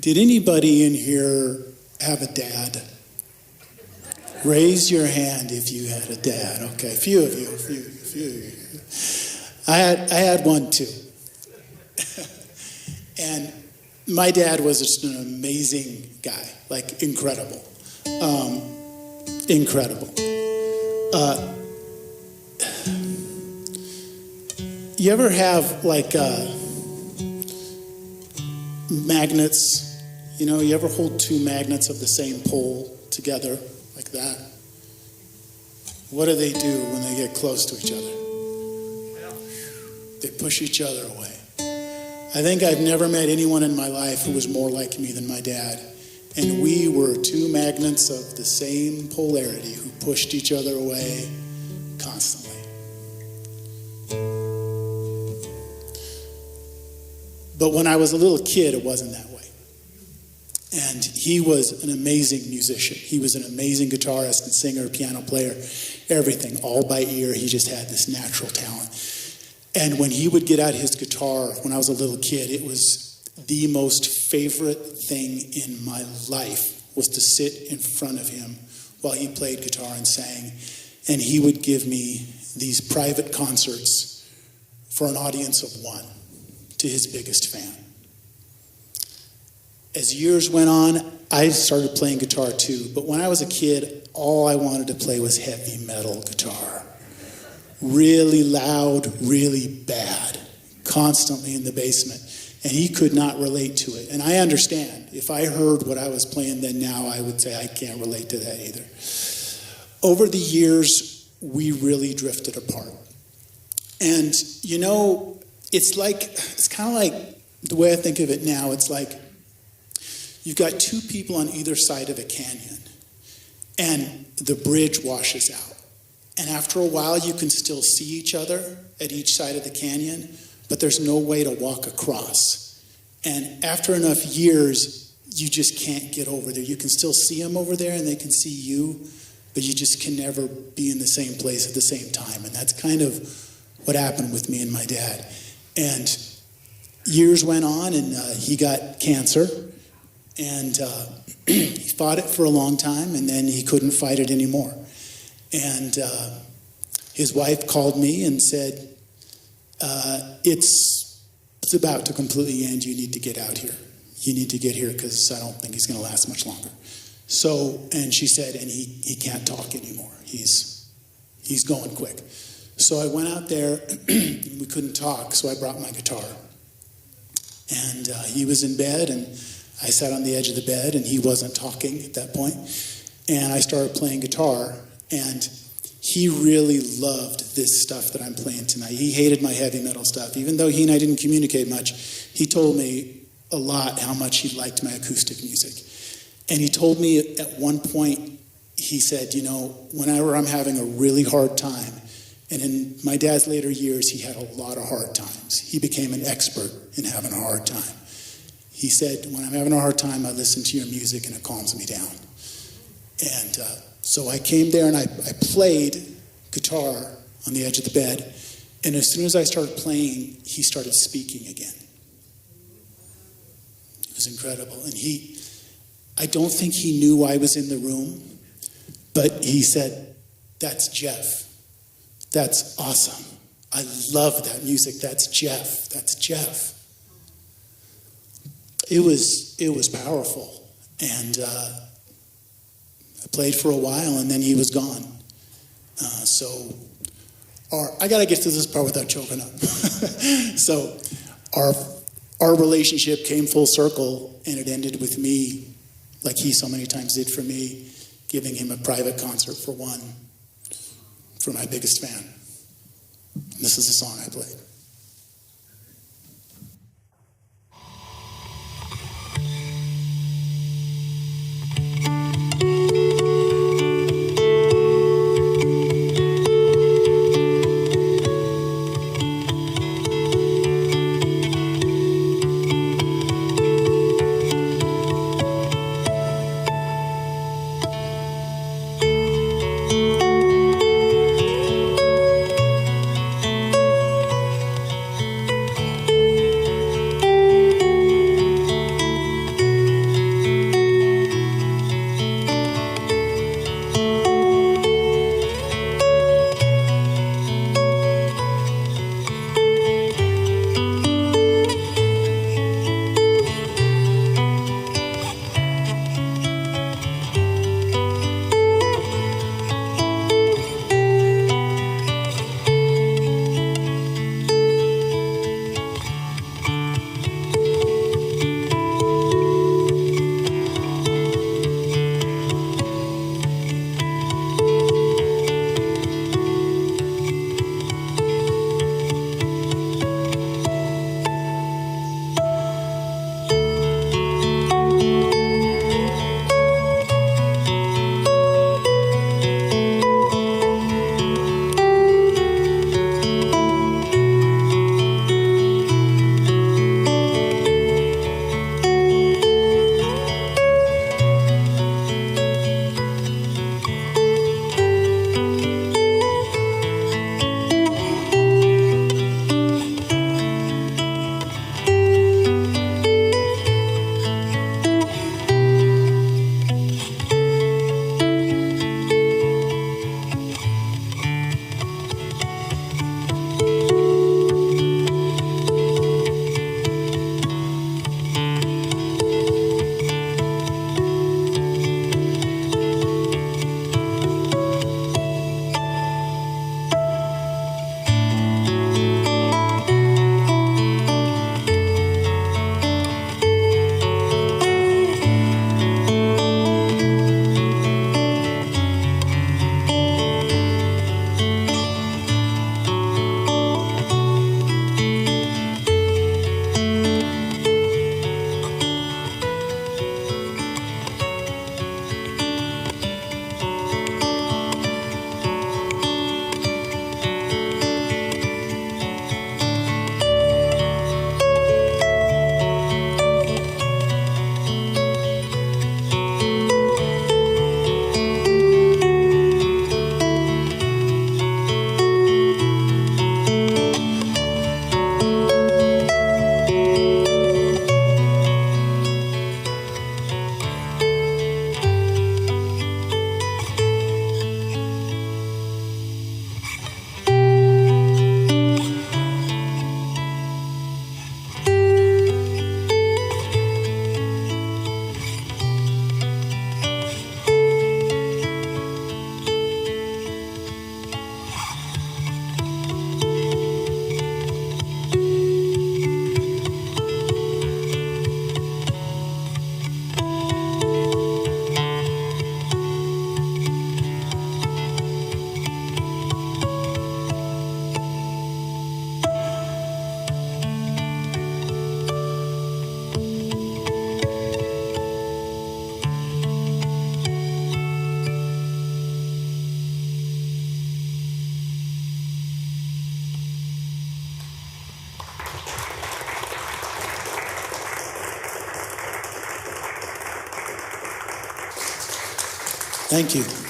Did anybody in here have a dad? Raise your hand if you had a dad. Okay, a few of you. I had one too. And my dad was just an amazing guy, like incredible. Incredible. You ever have like magnets? You know, you ever hold two magnets of the same pole together like that? What do they do when they get close to each other? They push each other away. I think I've never met anyone in my life who was more like me than my dad. And we were two magnets of the same polarity who pushed each other away constantly. But when I was a little kid, it wasn't that way. And he was an amazing musician. He was an amazing guitarist and singer, piano player, everything, all by ear. He just had this natural talent. And when he would get out his guitar, when I was a little kid, it was the most favorite thing in my life was to sit in front of him while he played guitar and sang. And he would give me these private concerts for an audience of one to his biggest fan. As years went on, I started playing guitar too. But when I was a kid, all I wanted to play was heavy metal guitar. Really loud, really bad, constantly in the basement. And he could not relate to it. And I understand. If I heard what I was playing then now, I would say I can't relate to that either. Over the years, we really drifted apart. And, you know, it's kind of like, the way I think of it now, it's like you've got two people on either side of a canyon, and the bridge washes out. And after a while, you can still see each other at each side of the canyon, but there's no way to walk across. And after enough years, you just can't get over there. You can still see them over there, and they can see you, but you just can never be in the same place at the same time. And that's kind of what happened with me and my dad. And years went on, and he got cancer, and he fought it for a long time, and then he couldn't fight it anymore. And his wife called me and said, it's about to completely end. You need to get out here. You need to get here because I don't think he's going to last much longer. So, and she said, and he can't talk anymore. He's going quick. So I went out there, and we couldn't talk, so I brought my guitar. And he was in bed, and I sat on the edge of the bed, and he wasn't talking at that point. And I started playing guitar, and he really loved this stuff that I'm playing tonight. He hated my heavy metal stuff. Even though he and I didn't communicate much, he told me a lot how much he liked my acoustic music. And he told me at one point, he said, you know, whenever I'm having a really hard time, and in my dad's later years, he had a lot of hard times. He became an expert in having a hard time. He said, when I'm having a hard time, I listen to your music and it calms me down. And so I came there and I played guitar on the edge of the bed. And as soon as I started playing, he started speaking again. It was incredible. And I don't think he knew I was in the room, but he said, that's Jeff. That's awesome. I love that music. That's Jeff. That's Jeff. It was powerful. And I played for a while, and then he was gone. I got to get to this part without choking up. So our relationship came full circle, and it ended with me, like he so many times did for me, giving him a private concert for my biggest fan. This is the song I played. Thank you.